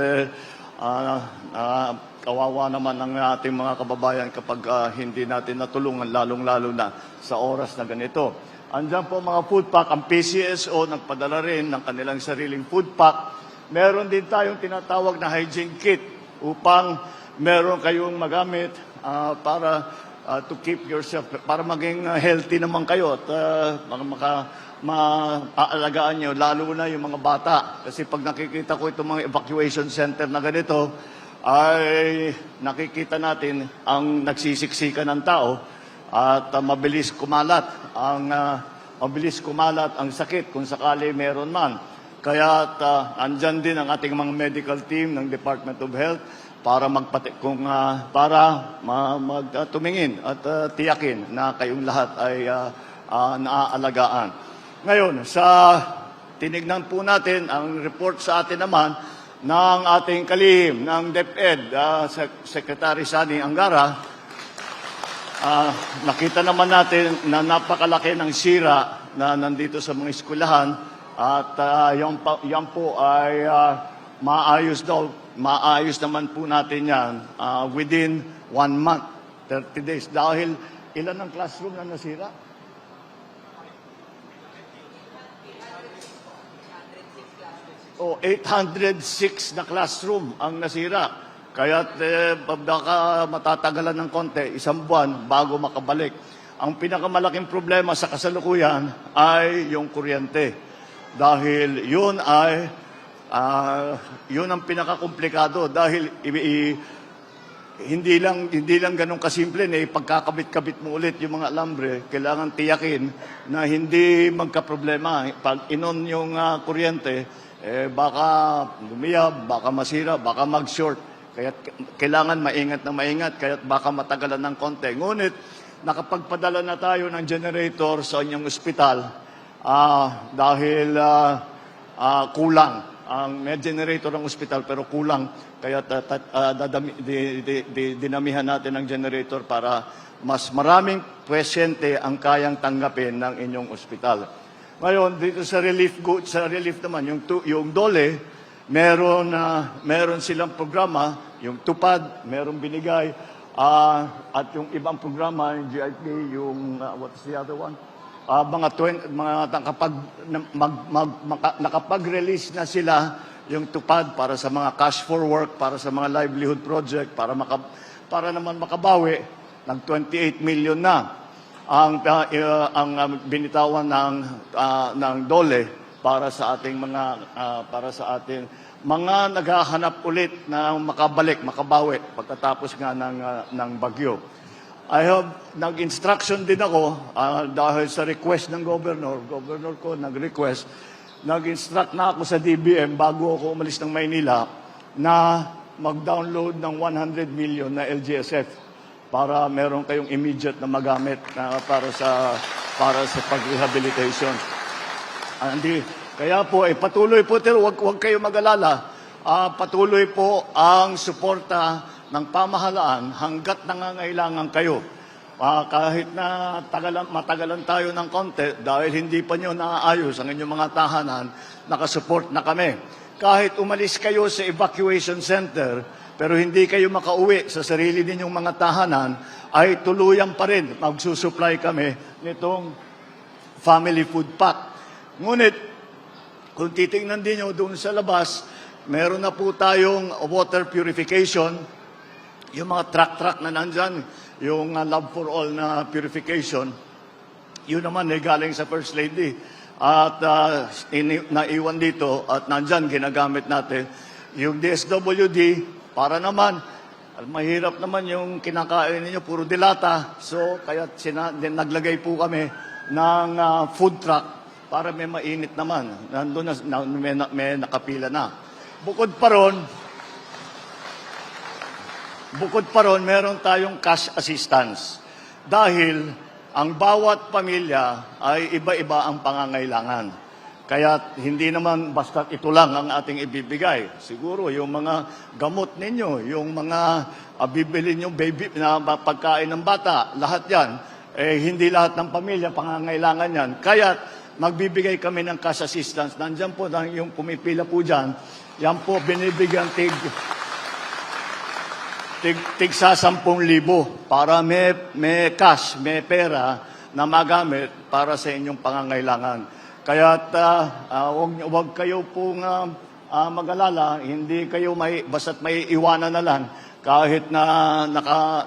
kawawa naman ang ating mga kababayan kapag hindi natin natulungan, lalong-lalo na sa oras na ganito. Andiyan po mga food pack, ang PCSO nagpadala rin ng kanilang sariling food pack. Meron din tayong tinatawag na hygiene kit upang meron kayong magamit para to keep yourself, para maging healthy naman kayo at maaalagaan nyo, lalo na yung mga bata. Kasi pag nakikita ko itong mga evacuation center na ganito, ay nakikita natin ang nagsisiksikan ng tao at mabilis kumalat ang sakit kung sakali meron man. Kaya andyan din ang ating mga medical team ng Department of Health para tumingin at tiyakin na kayong lahat ay naaalagaan. Ngayon, tinignan po natin ang report sa atin naman ng ating kalihim ng DepEd, Secretary Sani Angara. Nakita naman natin na napakalaki ng sira na nandito sa mga eskwelahan at yan po ay maayos naman po natin yan within 1 month, 30 days. Dahil ilan ang classroom na nasira? O 806 na classroom ang nasira. Kaya baka matatagalan ng konti, 1 buwan bago makabalik. Ang pinakamalaking problema sa kasalukuyan ay yung kuryente. dahil yun ang pinakakomplikado dahil hindi lang ganun kasimple na ipagkakabit-kabit mo ulit yung mga alambre. Kailangan tiyakin na hindi magkaproblema. Pag inon yung kuryente, baka lumiyab, baka masira, baka mag-short. Kaya kailangan maingat, kaya baka matagalan ng konti. Ngunit nakapagpadala na tayo ng generator sa inyong ospital dahil kulang. May generator ang ospital pero kulang. Kaya dinamihan natin ang generator para mas maraming pasyente ang kayang tanggapin ng inyong ospital. Ngayon, dito sa relief naman, yung DOLE, meron silang programa, yung TUPAD, meron binigay, at yung ibang programa, yung GIP, yung, what's the other one? Nakapag-release na sila yung TUPAD para sa mga cash for work, para sa mga livelihood project, para naman makabawi ng 28 million na ang binitawan ng DOLE para sa ating mga naghahanap ulit na makabawi pagkatapos nga ng bagyo. Nag-instruction din ako dahil sa request ng governor ko nag-request, nag-instruct na ako sa DBM bago ako umalis ng Maynila na mag-download ng 100 million na LGSF para meron kayong immediate na magamit para sa pag-rehabilitation. Kaya po, patuloy po, huwag kayo mag-alala. Patuloy po ang suporta ng pamahalaan hanggat nangangailangan kayo. Kahit na matagalan tayo ng konti dahil hindi pa nyo naaayos ang inyong mga tahanan, nakasupport na kami. Kahit umalis kayo sa evacuation center, pero hindi kayo makauwi sa sarili ninyong mga tahanan, ay tuluyan pa rin magsusupply kami nitong family food pack. Ngunit, kung titingnan din nyo doon sa labas, meron na po tayong water purification, yung mga truck na nandyan, yung Love for All na purification, yun naman galing sa First Lady. At naiwan dito at nandyan ginagamit natin. Yung DSWD, para naman, mahirap naman yung kinakain ninyo, puro dilata. So, kaya naglagay po kami ng food truck para may mainit naman. Nandun may nakapila na. Bukod pa ron, meron tayong cash assistance. Dahil ang bawat pamilya ay iba-iba ang pangangailangan. Kaya hindi naman basta ito lang ang ating ibibigay. Siguro yung mga gamot ninyo, yung mga bibili nyo baby na pagkain ng bata, lahat yan, hindi lahat ng pamilya pangangailangan yan. Kaya magbibigay kami ng cash assistance. Nandiyan po, yung pumipila po dyan, yan po binibigyan tig sa 10,000 para may cash, may pera na magamit para sa inyong pangangailangan. Kaya huwag kayo pong mag-alala, hindi kayo basta't may iwanan na lang kahit na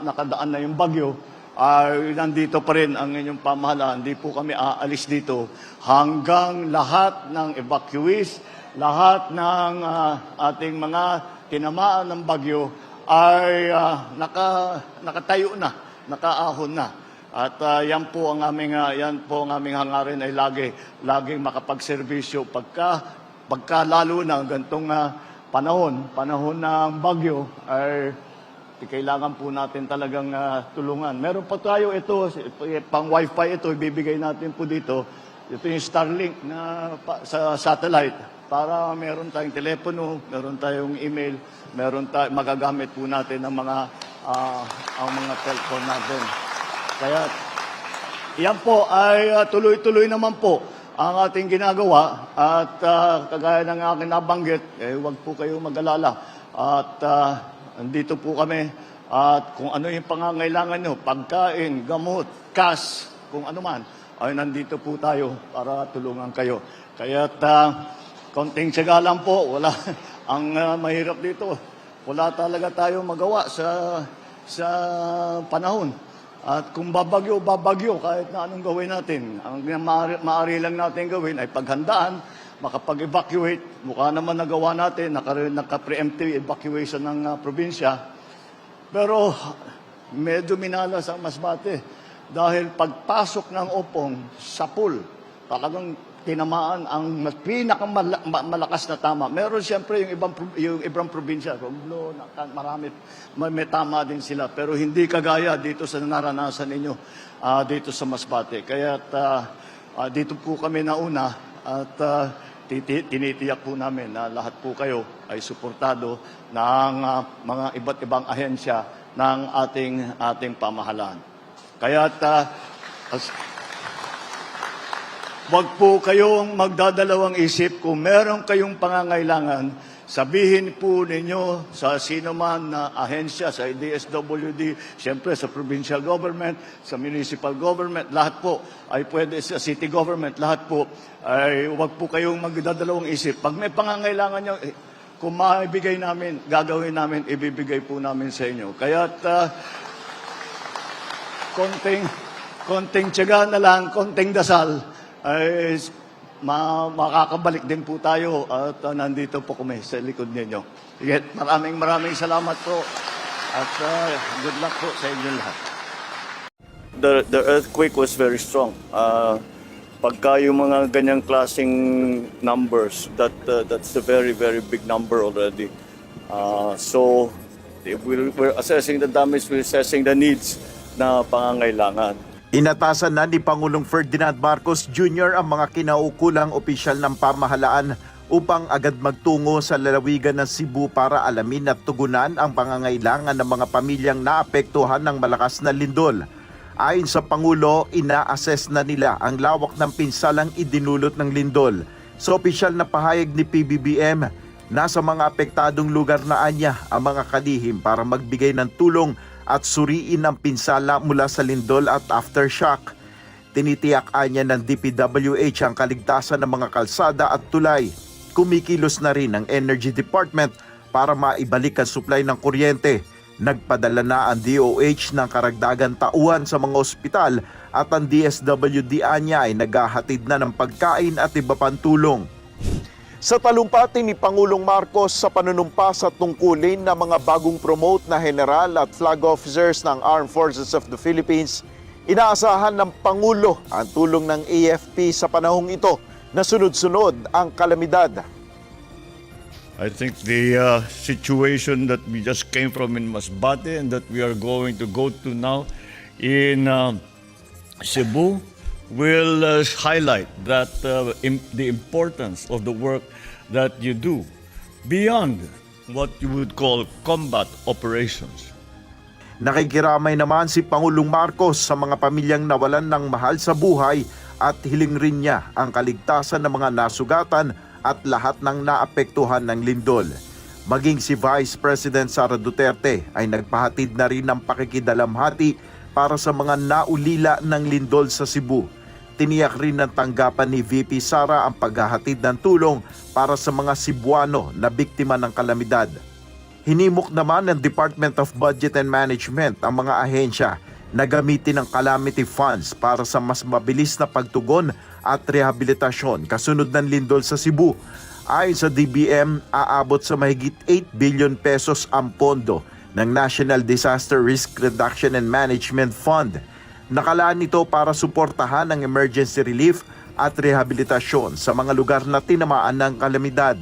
nakadaan na yung bagyo, nandito pa rin ang inyong pamahalaan. Hindi po kami aalis dito hanggang lahat ng evacuees, lahat ng ating mga tinamaan ng bagyo ay nakatayo na, nakaahon na. At yan po ang aming hangarin ay laging makapagserbisyo pagka lalo na gantong panahon ng bagyo ay kailangan po natin talagang tulungan. Meron pa tayo ito, pang wifi ito, ibibigay natin po dito. Ito yung Starlink na sa satellite para meron tayong telepono, meron tayong email, magagamit po natin ang mga telephone natin. Kaya yan po ay tuloy-tuloy naman po ang ating ginagawa at kagaya ng aking nabanggit, huwag po kayo mag-alala. At andito po kami at kung ano yung pangangailangan nyo, pagkain, gamot, cash, kung ano man, ay nandito po tayo para tulungan kayo. Kaya konting tiyaga lang po, wala. Ang mahirap dito, wala talaga tayo magawa sa panahon. At kung babagyo, kahit na anong gawin natin. Ang maaari lang natin gawin ay paghandaan makapag-evacuate. Mukha naman nagawa natin, naka-preemptive evacuation ng probinsya. Pero medyo minalas ang Masbate dahil pagpasok ng Opong sa pool, talagang tinamaan ang pinakamalakas na tama. Meron siyempre yung ibang probinsya, Romblon, marami, may tama din sila. Pero hindi kagaya dito sa naranasan ninyo dito sa Masbate. Kaya dito po kami nauna at tinitiyak po namin na lahat po kayo ay suportado ng mga iba't ibang ahensya ng ating pamahalaan. Kaya wag po kayong magdadalawang isip. Kung meron kayong pangangailangan, sabihin po ninyo sa sino man na ahensya, sa DSWD, siyempre sa provincial government, sa municipal government, lahat po ay pwede, sa city government, lahat po ay wag po kayong magdadalawang isip. Pag may pangangailangan nyo, kung maibigay namin, gagawin namin, ibibigay po namin sa inyo. Kaya konting tiyaga na lang, konting dasal, ay makakabalik din po tayo at nandito po kami sa likod ninyo. Maraming salamat po at good luck po sa inyo lahat. The earthquake was very strong. Pagka yung mga ganyang klaseng numbers, that's a very, very big number already. So we're assessing the damage, we're assessing the needs na pangangailangan. Inatasan na ni Pangulong Ferdinand Marcos Jr. ang mga kinaukulang opisyal ng pamahalaan upang agad magtungo sa lalawigan ng Cebu para alamin at tugunan ang pangangailangan ng mga pamilyang naapektuhan ng malakas na lindol. Ayon sa Pangulo, ina-assess na nila ang lawak ng pinsalang idinulot ng lindol. Sa opisyal na pahayag ni PBBM, nasa mga apektadong lugar na anya ang mga kalihim para magbigay ng tulong at suriin ang pinsala mula sa lindol at aftershock. Tinitiyak niya ng DPWH ang kaligtasan ng mga kalsada at tulay. Kumikilos na rin ang Energy Department para maibalik ang supply ng kuryente. Nagpadala na ang DOH ng karagdagan tauhan sa mga ospital at ang DSWD niya ay naghahatid na ng pagkain at iba pang tulong. Sa talumpati ni Pangulong Marcos sa panunumpa sa tungkulin ng mga bagong promote na general at flag officers ng Armed Forces of the Philippines, inaasahan ng Pangulo ang tulong ng AFP sa panahong ito na sunod-sunod ang kalamidad. I think the situation that we just came from in Masbate and that we are going to go to now in Cebu will highlight that the importance of the work that you do beyond what you would call combat operations. Nakikiramay naman si Pangulong Marcos sa mga pamilyang nawalan ng mahal sa buhay at hiling rin niya ang kaligtasan ng mga nasugatan at lahat ng naapektuhan ng lindol. Maging si Vice President Sara Duterte ay nagpahatid na rin ng pakikidalamhati para sa mga naulila ng lindol sa Cebu. Tiniyak rin ng tanggapan ni VP Sara ang paghahatid ng tulong para sa mga Cebuano na biktima ng kalamidad. Hinimok naman ng Department of Budget and Management ang mga ahensya na gamitin ang calamity funds para sa mas mabilis na pagtugon at rehabilitasyon kasunod ng lindol sa Cebu. Ayon sa DBM, aabot sa mahigit 8 billion pesos ang pondo ng National Disaster Risk Reduction and Management Fund. Nakalaan ito para suportahan ang emergency relief at rehabilitasyon sa mga lugar na tinamaan ng kalamidad.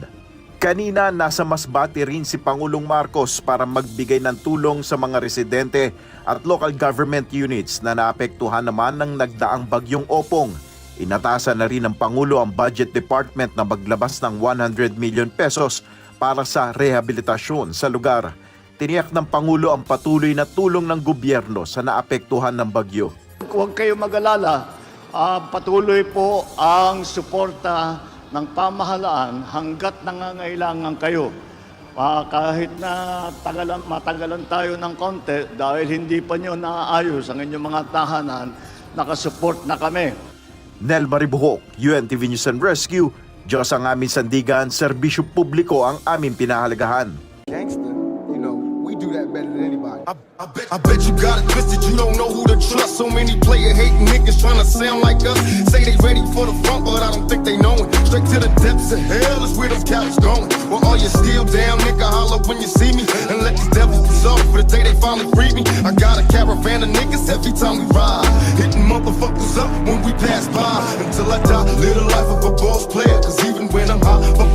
Kanina nasa Masbate rin si Pangulong Marcos para magbigay ng tulong sa mga residente at local government units na naapektuhan naman ng nagdaang bagyong Opong. Inatasan na rin ng Pangulo ang Budget Department na maglabas ng 100 million pesos para sa rehabilitasyon sa lugar. Tiniyak ng Pangulo ang patuloy na tulong ng gobyerno sa naapektuhan ng bagyo. Huwag kayo mag-alala, patuloy po ang suporta ng pamahalaan hanggat nangangailangan kayo. Kahit na matagalan tayo ng konti dahil hindi pa nyo naaayos ang inyong mga tahanan, nakasupport na kami. Nel Maribuhok, UNTV News and Rescue. Diyos ang aming sandigan, serbisyo publiko ang aming pinahalagahan. Gangster, we do that better than anybody. I bet you got it twisted, you don't know who to trust. So many player hating niggas trying to sound like us. Say they ready for the front, but I don't think they know it. Straight to the depths of hell is where them cowards going. Well, all you still down, nigga, holler when you see me. And let these devils be sorry for the day they finally free me. I got a caravan of niggas every time we ride, hitting motherfuckers up when we pass by. Until I die, live the life of a boss player. Cause even when I'm high, fuck